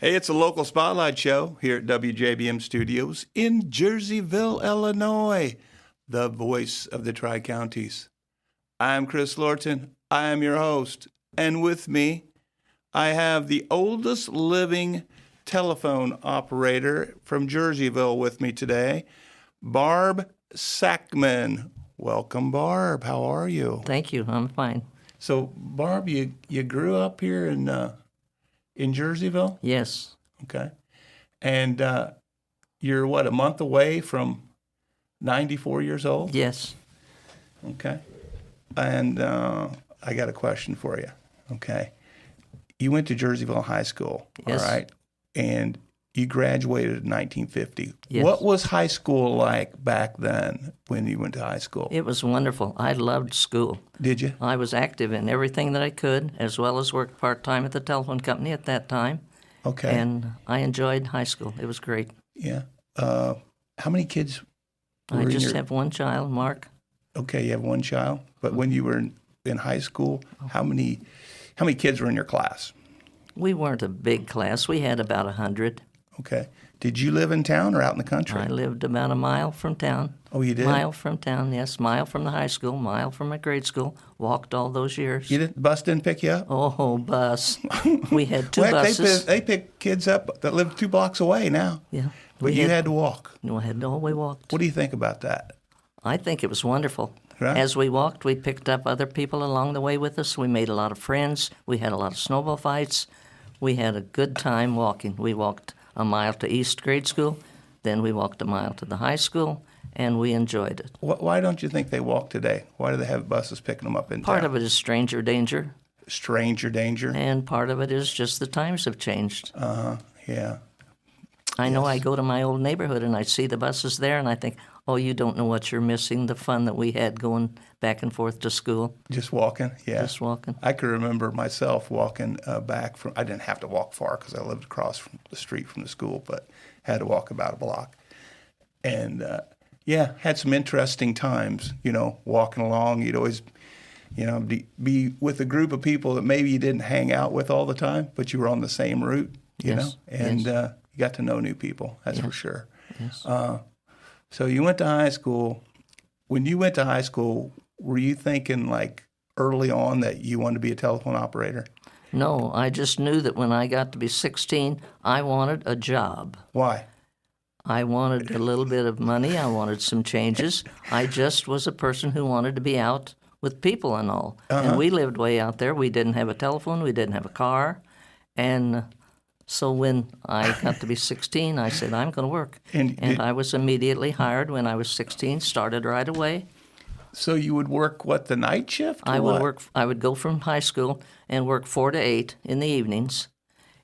Hey, it's a local spotlight show here at WJBM Studios in Jerseyville, Illinois, the voice of the Tri-Counties. I'm Chris Lorton. I am your host. And with me, I have the oldest living telephone operator from Jerseyville with me today, Barb Sackman. Welcome, Barb. How are you? Thank you. I'm fine. So, Barb, you grew up here in Jerseyville? Yes. Okay. And you're, a month away from 94 years old? Yes. Okay. And I got a question for you. Okay. You went to Jerseyville High School, Yes. all right? And you graduated in 1950. Yes. What was high school like back then when you went to high school? It was wonderful. I loved school. Did you? I was active in everything that I could, as well as worked part-time at the telephone company at that time. Okay. And I enjoyed high school. It was great. Yeah. How many kids were I in just your... have one child, Mark. Okay, you have one child. But when you were in high school, how many kids were in your class? We weren't a big class. We had about 100. Okay. Did you live in town or out in the country? I lived about a mile from town. Oh, you did? Mile from town, yes. Mile from the high school, mile from my grade school. Walked all those years. Bus didn't pick you up? Oh, bus. We had two Well, buses. They pick kids up that live 2 blocks away now. Yeah. But you had to walk. No, we walked. What do you think about that? I think it was wonderful. Right. As we walked, we picked up other people along the way with us. We made a lot of friends. We had a lot of snowball fights. We had a good time walking. We walked a mile to East Grade School, then we walked a mile to the high school, and we enjoyed it. Why don't you think they walk today? Why do they have buses picking them up in Part town? of it is stranger danger, Stranger danger? and part of it is just the times have changed. Yeah. I know I go to my old neighborhood and I see the buses there, and I think, oh, you don't know what you're missing, the fun that we had going back and forth to school. Just walking? Yeah. Just walking. I can remember myself walking back from, I didn't have to walk far because I lived across from the street from the school, but had to walk about a block. And, had some interesting times, walking along. You'd always, be with a group of people that maybe you didn't hang out with all the time, but you were on the same route, Yes. and Yes. You got to know new people, that's for sure. Yes. So you went to high school. When you went to high school, were you thinking like early on that you wanted to be a telephone operator? No, I just knew that when I got to be 16, I wanted a job. Why? I wanted a little bit of money. I wanted some changes. I just was a person who wanted to be out with people and all. And we lived way out there. We didn't have a telephone. We didn't have a car. And so when I got to be 16, I said, I'm going to work. And I was immediately hired when I was 16, started right away. So you would work, the night shift? I would go from high school and work 4 to 8 in the evenings.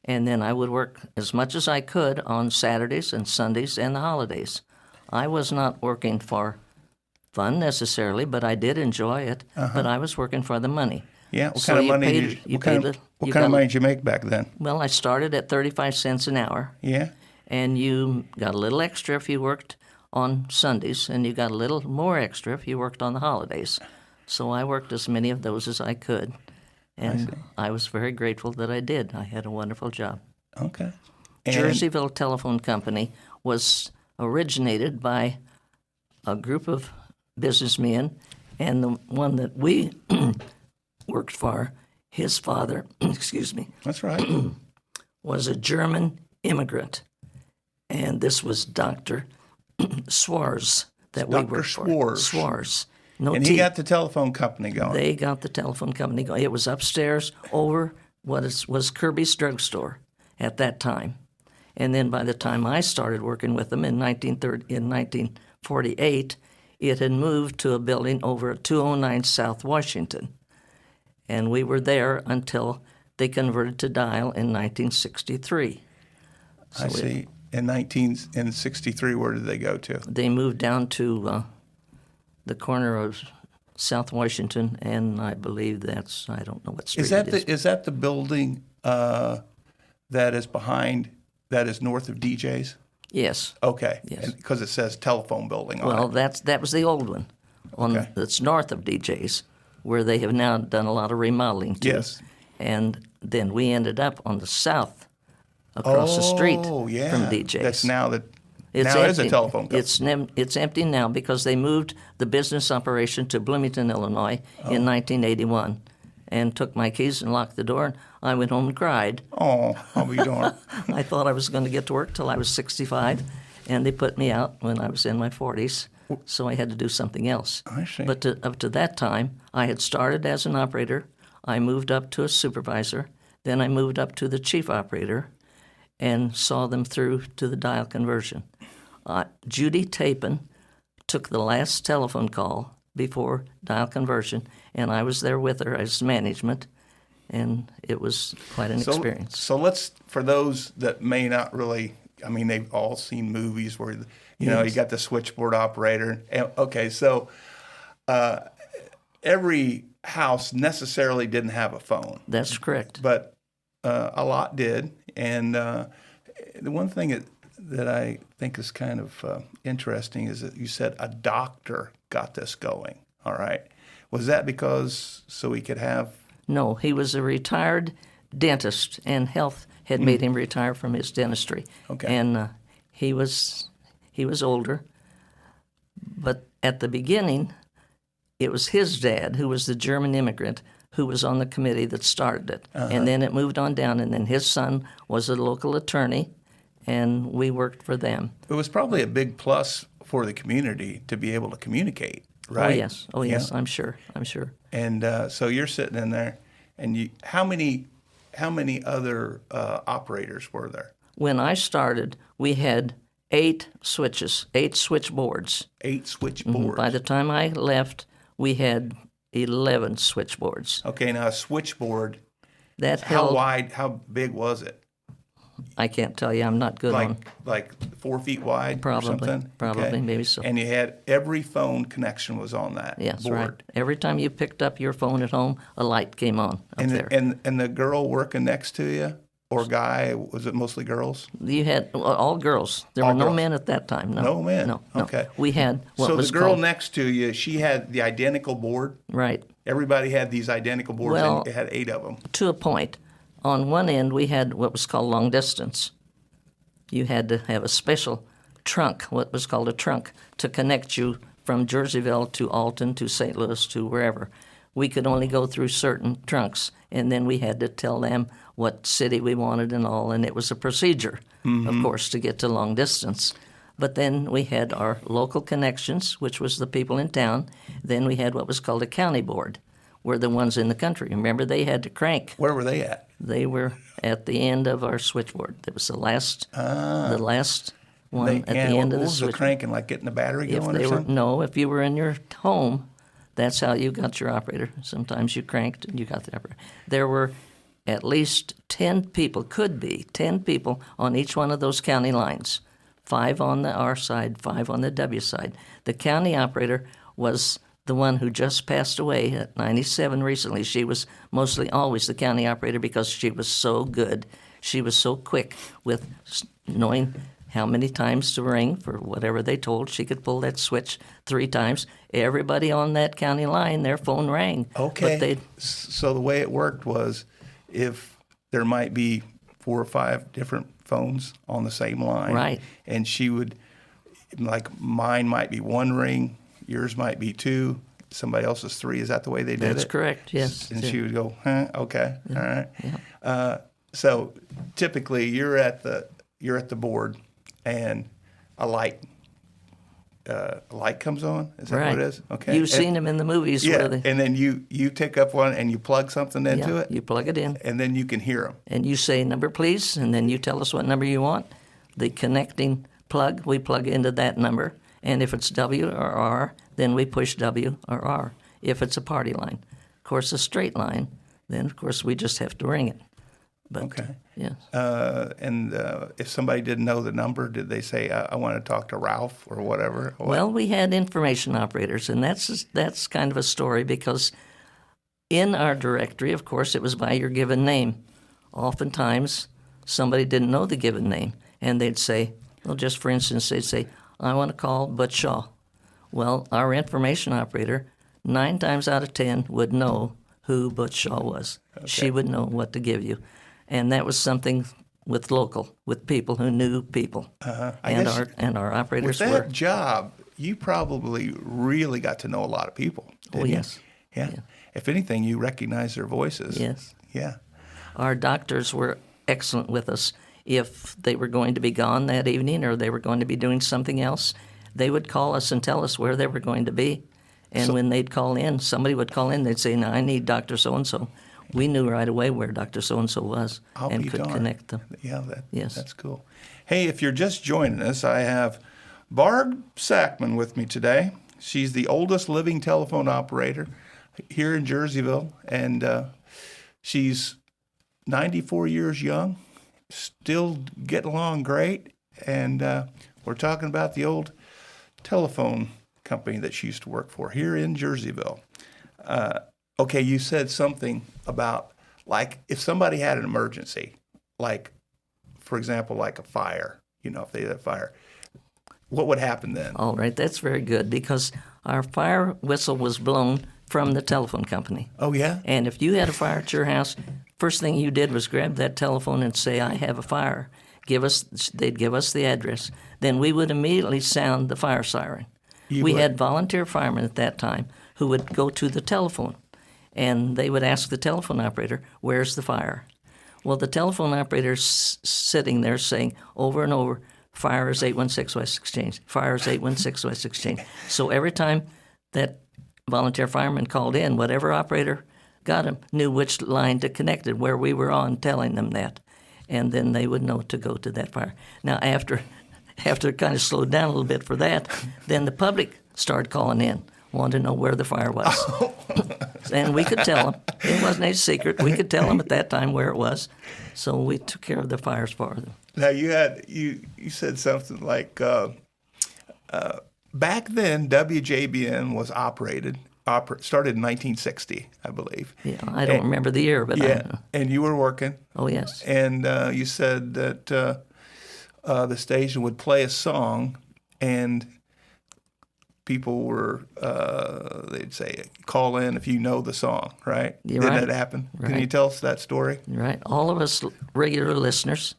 And then I would work as much as I could on Saturdays and Sundays and the holidays. I was not working for fun necessarily, but I did enjoy it. But I was working for the money. Yeah. What kind of money did you make back then? Well, I started at 35 cents an hour. Yeah. And you got a little extra if you worked on Sundays, and you got a little more extra if you worked on the holidays. So I worked as many of those as I could. And I was very grateful that I did. I had a wonderful job. Okay. Jerseyville Telephone Company was originated by a group of businessmen, and the one that we worked for, his father, That's right. was a German immigrant. And this was Dr. Schwarz that we worked for. Schwarz. No and T. he got the telephone company going. They got the telephone company going. It was upstairs over what was Kirby's drugstore at that time. And then by the time I started working with them in 1948, it had moved to a building over at 209 South Washington. And we were there until they converted to dial in 1963. I see. In 1963, where did they go to? They moved down to the corner of South Washington, and I believe I don't know what street it is. Is that the building that is north of DJ's? Yes. Okay. Yes. Because it says telephone building on it. Well, that was the old one. That's north of DJ's, where they have now done a lot of remodeling to. Yes. And then we ended up on the south across the street Oh, yeah. from DJ's. That's now It's now empty. is a telephone company. It's empty now because they moved the business operation to Bloomington, Illinois Oh. in 1981 and took my keys and locked the door, and I went home and cried. Oh, I'll be darned. I thought I was going to get to work till I was 65, and they put me out when I was in my 40s, so I had to do something else. I see. But up to that time, I had started as an operator. I moved up to a supervisor. Then I moved up to the chief operator and saw them through to the dial conversion. Judy Tapin took the last telephone call before dial conversion, and I was there with her as management, and it was quite an experience. So let's, for those that may not really, I mean, they've all seen movies where, you know, you got the switchboard operator. And, okay, so every house necessarily didn't have a phone. That's correct. But a lot did. And the one thing that I think is kind of interesting is that you said a doctor got this going, all right? Was that because so he could have... No, he was a retired dentist, and health had made him retire from his dentistry. Okay. And he was older. But at the beginning, it was his dad, who was the German immigrant, who was on the committee that started it. And then it moved on down, and then his son was a local attorney, and we worked for them. It was probably a big plus for the community to be able to communicate, right? Oh, yes, Yeah. I'm sure. And so you're sitting in there, and how many other operators were there? When I started, we had 8 switches, 8 switchboards. 8 switchboards. By the time I left, we had 11 switchboards. Okay, now a switchboard, That how held, wide, how big was it? I can't tell you, I'm not good on. Like 4 feet wide Probably, or something? probably, Okay. maybe so. And you had every phone connection was on that Yes, board. right. Every time you picked up your phone at home, a light came on up there. And the girl working next to you, or guy, was it mostly girls? You had all girls. There All were no girls. men at that time. No, No men? No. Okay. We had what So was the girl called, next to you, she had the identical board? right, Everybody had these identical boards, Well- and it had 8 of them. to a point. On one end, we had what was called long distance. You had to have a special trunk, what was called a trunk, to connect you from Jerseyville to Alton to St. Louis to wherever. We could only go through certain trunks, and then we had to tell them what city we wanted and all, and it was a procedure, of course, to get to long distance. But then we had our local connections, which was the people in town. Then we had what was called a county board, were the ones in the country. Remember, they had to crank. Where were they at? They were at the end of our switchboard. That was the last one at the end of what the was the switchboard. cranking, like getting the battery If going or they were something? no, if you were in your home, that's how you got your operator. Sometimes you cranked and you got the operator. There were at least 10 people, could be 10 people on each one of those county lines. 5 on the R side, 5 on the W side. The county operator was the one who just passed away at 97 recently. She was mostly always the county operator because she was so good. She was so quick with knowing how many times to ring for whatever they told. She could pull that switch 3 times. Everybody on that county line, their phone rang. Okay. But they'd, So the way it worked was if there might be 4 or 5 different phones on the same line. Right. And she would, like mine might be 1 ring, yours might be 2, somebody else's 3. Is that the way they did it? that's correct, yes. And Yeah. she would go, okay, all right. Yeah. So typically you're at the board and a light comes on. Is that Right. what it is? Okay. You've seen them in the movies Yeah, where they, and then you take up one and you plug something into yeah, it, you plug it in. and then you can hear them. And you say number, please, and then you tell us what number you want. The connecting plug, we plug into that number. And if it's W or R, then we push W or R if it's a party line. Of course, a straight line, then, of course, we just have to ring it. But, Okay. yes. And if somebody didn't know the number, did they say, I want to talk to Ralph or whatever? Well, we had information operators, and that's kind of a story because in our directory, of course, it was by your given name. Oftentimes, somebody didn't know the given name, and they'd say, well, just for instance, they'd say, I want to call Butch Shaw. Well, our information operator, 9 times out of 10, would know who Butch Shaw was. She would know what to give you. And that was something with people who knew people. And our operators with that were. job, you probably really got to know a lot of people. Didn't you? Yes. Yeah. If anything, you recognize their voices. Yes. Yeah. Our doctors were excellent with us. If they were going to be gone that evening or they were going to be doing something else, they would call us and tell us where they were going to be. And when they'd call in, somebody would call in, they'd say, "Now, I need Dr. So-and-so." We knew right away where Dr. So-and-so was and could connect them. Yeah, Yes. That's cool. Hey, if you're just joining us, I have Barb Sackman with me today. She's the oldest living telephone operator here in Jerseyville, and she's 94 years young, still getting along great, and we're talking about the old telephone company that she used to work for here in Jerseyville. Okay, you said something about, like, if somebody had an emergency, like, for example, like a fire, if they had a fire, what would happen then? All right, that's very good because our fire whistle was blown from the telephone company. Oh, yeah? And if you had a fire at your house, first thing you did was grab that telephone and say, "I have a fire." They'd give us the address. Then we would immediately sound the fire siren. We had volunteer firemen at that time who would go to the telephone, and they would ask the telephone operator, "Where's the fire?" Well, the telephone operator's sitting there saying over and over, "Fire is 816 West Exchange. Fire is 816 West Exchange." So every time that volunteer fireman called in, whatever operator got him knew which line to connect it, where we were on, telling them that. And then they would know to go to that fire. Now, after it kind of slowed down a little bit for that, then the public started calling in, wanting to know where the fire was. And we could tell them. It wasn't a secret. We could tell them at that time where it was. So we took care of the fires for them. Now, you said something like, back then, WJBM was started in 1960, I believe. Yeah, I don't remember the year, but yeah, and you were working. Oh, yes. And you said that the station would play a song, and people were, they'd say, "Call in if you know the song," right? You're Didn't right. that happen? Right. Can you tell us that story? Right. All of us regular listeners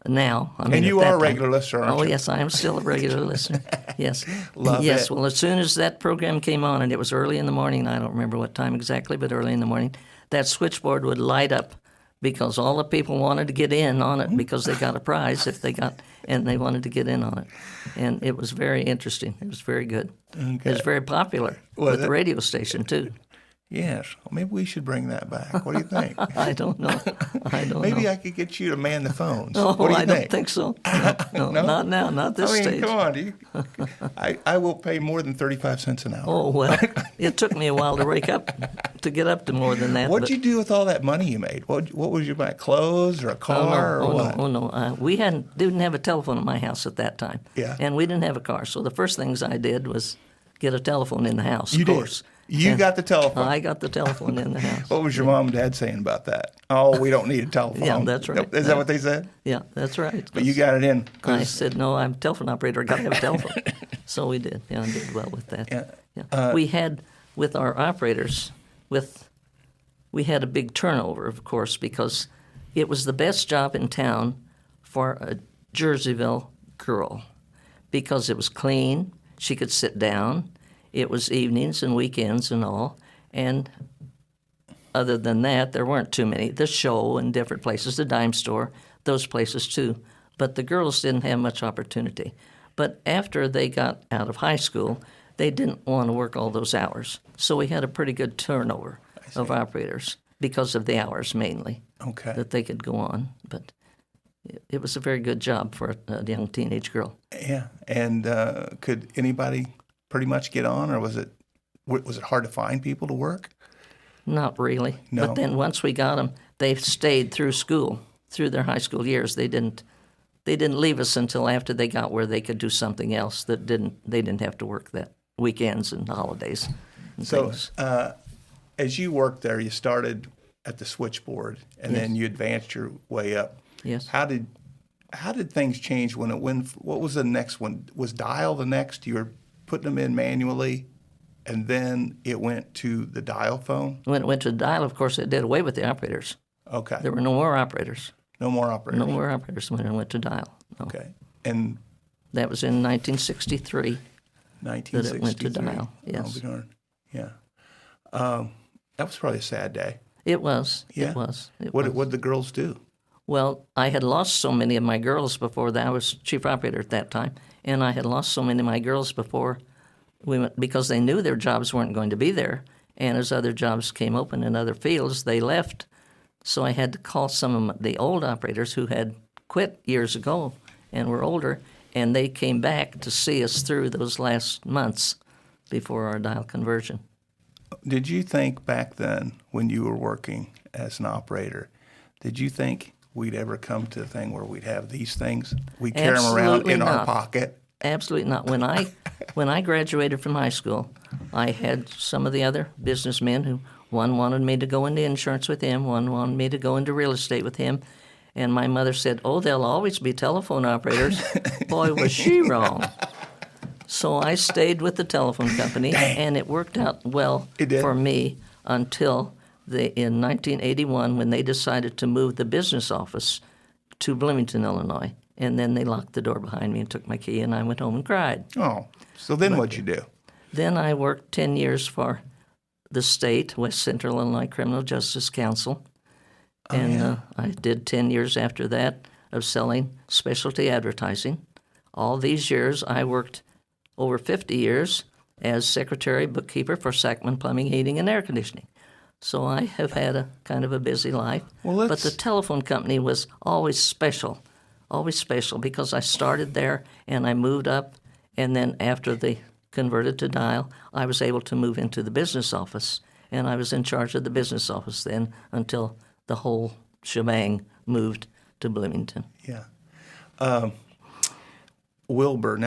now. And you are a regular listener, aren't you? Oh, you? yes, I am still a regular listener. Yes. Love yes, it. Well, as soon as that program came on, and it was early in the morning, I don't remember what time exactly, but early in the morning, that switchboard would light up because all the people wanted to get in on it because they got a prize and they wanted to get in on it. And it was very interesting. It was very good. Okay. It was very popular with the radio station, too. Yes. Well, maybe we should bring that back. What do you think? I don't know. Maybe I could get you to man the phones. Oh, what do you I don't think so. No, No? not now, not this stage. Come on. I will pay more than 35 cents an hour. Oh, well, it took me a while to get up to more than that. What'd you do with all that money you made? What was you buy? Clothes or a car or what? No. We didn't have a telephone at my house at that time. Yeah. And we didn't have a car. So the first things I did was get a telephone in the house, You of course. did? You got the telephone? I got the telephone in the house. What was your mom and dad saying about that? Oh, we don't need a telephone. Yeah, that's right. Is that what they said? Yeah, that's right. But you got it in. I said, "No, I'm a telephone operator. I got to have a telephone." So we did. Yeah, I did well with that. Yeah. We had, with our operators, we had a big turnover, of course, because it was the best job in town for a Jerseyville girl because it was clean. She could sit down. It was evenings and weekends and all. And other than that, there weren't too many. The show and different places, the dime store, those places too. But the girls didn't have much opportunity. But after they got out of high school, they didn't want to work all those hours. So we had a pretty good turnover of operators because of the hours mainly that they could go on. But it was a very good job for a young teenage girl. Yeah. And could anybody pretty much get on, or was it hard to find people to work? Not really. No. But then once we got them, they stayed through school, through their high school years. They didn't leave us until after they got where they could do something else they didn't have to work that weekends and holidays. And So things. as you worked there, you started at the switchboard, and Yes. then you advanced your way up. Yes. How did things change when what was the next one? Was dial the next? You were putting them in manually, and then it went to the dial phone? When it went to the dial, of course, it did away with the operators. Okay. There were no more operators. No more operators. No more operators when I went to dial. No. Okay. And That was in 1963 that 1963. it went to dial. Yes. Oh, be darned. Yeah. That was probably a sad day. It was. Yeah. It was. What did the girls do? Well, I had lost so many of my girls before that. I was chief operator at that time, and I had lost so many of my girls before we went because they knew their jobs weren't going to be there. And as other jobs came open in other fields, they left. So I had to call some of the old operators who had quit years ago and were older, and they came back to see us through those last months before our dial conversion. Did you think back then when you were working as an operator, did you think we'd ever come to a thing where we'd have these things? We carry them around Absolutely in our not. pocket? Absolutely not. When I graduated from high school, I had some of the other businessmen who one wanted me to go into insurance with him, one wanted me to go into real estate with him, and my mother said, "Oh, they'll always be telephone operators." Boy, was she wrong. So I stayed with the telephone company, and it worked out well It did? for me until in 1981 when they decided to move the business office to Bloomington, Illinois. And then they locked the door behind me and took my key, and I went home and cried. Oh, so then what'd you do? Then I worked 10 years for the state, West Central Illinois Criminal Justice Council. And I did 10 years after that of selling specialty advertising. All these years, I worked over 50 years as secretary, bookkeeper for Sackman Plumbing, Heating, and Air Conditioning. So I have had a kind of a busy life. Well, but the telephone company was always special because I started there and I moved up, and then after they converted to dial, I was able to move into the business office, and I was in charge of the business office then until the whole shebang moved to Bloomington. Yeah. Wilbur,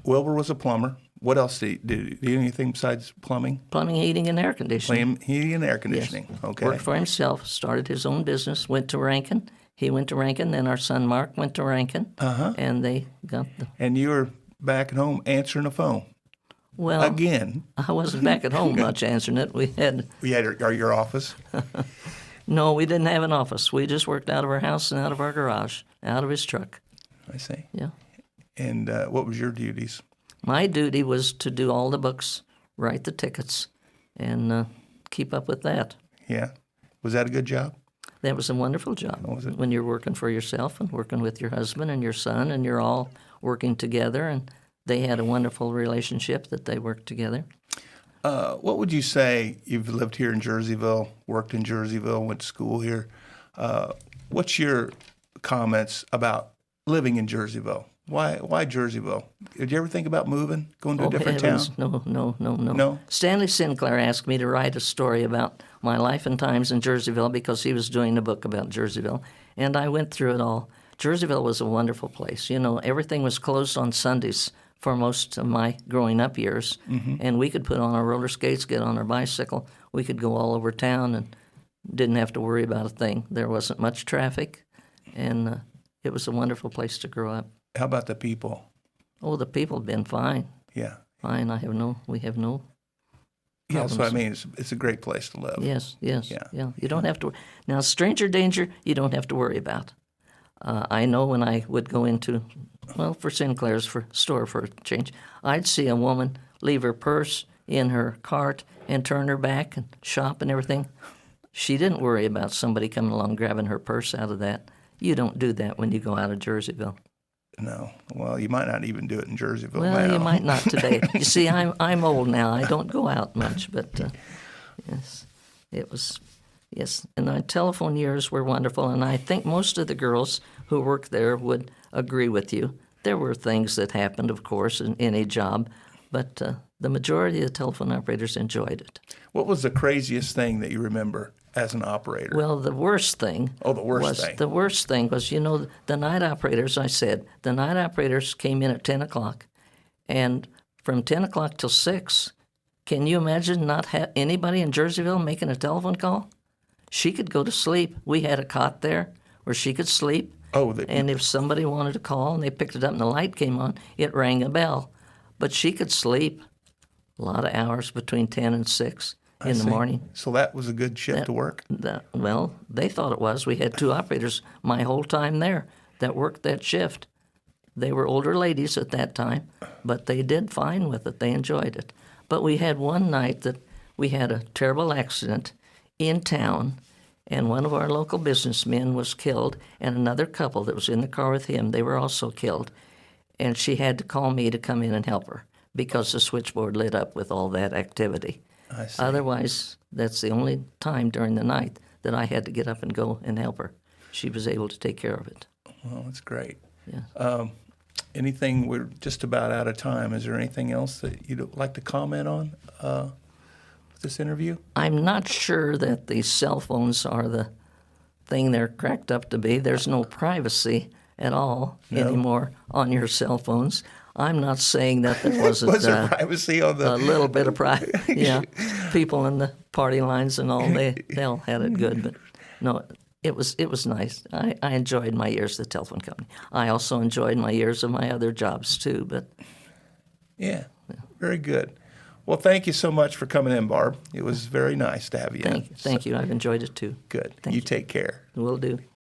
Wilbur was a plumber. What else did he do? Anything besides plumbing? Plumbing, heating, and air conditioning. Heating and air conditioning. Yes. Okay. Worked for himself, started his own business, went to Rankin. He went to Rankin, then our son Mark went to Rankin, and they got the... And you were back at home answering the phone. Well, Again. I wasn't back at home much answering it. We had... You had your office? No, we didn't have an office. We just worked out of our house and out of our garage, out of his truck. I see. Yeah. And what was your duties? My duty was to do all the books, write the tickets, and keep up with that. Yeah. Was that a good job? That was a wonderful job. Was it? When you're working for yourself and working with your husband and your son, and you're all working together, and they had a wonderful relationship that they worked together. What would you say? You've lived here in Jerseyville, worked in Jerseyville, went to school here. What's your comments about living in Jerseyville? Why Jerseyville? Did you ever think about moving, going to a different heavens, town? No. No? Stanley Sinclair asked me to write a story about my life and times in Jerseyville because he was doing a book about Jerseyville, and I went through it all. Jerseyville was a wonderful place. You know, everything was closed on Sundays for most of my growing up years, and we could put on our roller skates, get on our bicycle. We could go all over town and didn't have to worry about a thing. There wasn't much traffic, and it was a wonderful place to grow up. How about the people? Oh, the people have been fine. Yeah. Fine. We have no Yeah, that's what I problems. mean. It's a great place to live. Yes. Yeah. You don't have to. Now, stranger danger, you don't have to worry about. I know when I would go into, for Sinclair's store for a change, I'd see a woman leave her purse in her cart and turn her back and shop and everything. She didn't worry about somebody coming along grabbing her purse out of that. You don't do that when you go out of Jerseyville. No. Well, you might not even do it in Jerseyville Well, now. you might not today. You see, I'm old now. I don't go out much, but yes, it was. Yes, and my telephone years were wonderful, and I think most of the girls who work there would agree with you. There were things that happened, of course, in any job, but the majority of the telephone operators enjoyed it. What was the craziest thing that you remember as an operator? Well, the worst thing. Oh, the worst thing. The worst thing was, the night operators. The night operators came in at 10 o'clock, and from 10 o'clock till 6. Can you imagine not anybody in Jerseyville making a telephone call? She could go to sleep. We had a cot there where she could sleep. And if somebody wanted to call and they picked it up and the light came on, it rang a bell. But she could sleep a lot of hours between 10 and 6. in the see. morning. So that was a good shift to work. Well, they thought it was. We had 2 operators my whole time there that worked that shift. They were older ladies at that time, but they did fine with it. They enjoyed it. But we had one night that we had a terrible accident in town, and one of our local businessmen was killed, and another couple that was in the car with him, they were also killed. And she had to call me to come in and help her because the switchboard lit up with all that activity. I see. Otherwise, that's the only time during the night that I had to get up and go and help her. She was able to take care of it. Well, that's great. Yeah. Anything, we're just about out of time. Is there anything else that you'd like to comment on with this interview? I'm not sure that the cell phones are the thing they're cracked up to be. There's no privacy at all anymore on your cell phones. I'm not saying that there wasn't Was there privacy on the... a little bit of privacy. Yeah, people in the party lines and all, they all had it good. But no, it was nice. I enjoyed my years at the telephone company. I also enjoyed my years of my other jobs too. But Yeah, very good. Well, thank you so much for coming in, Barb. It was very nice to have you in. thank you. I've enjoyed it too. Good. Thank You you. take care. Will do.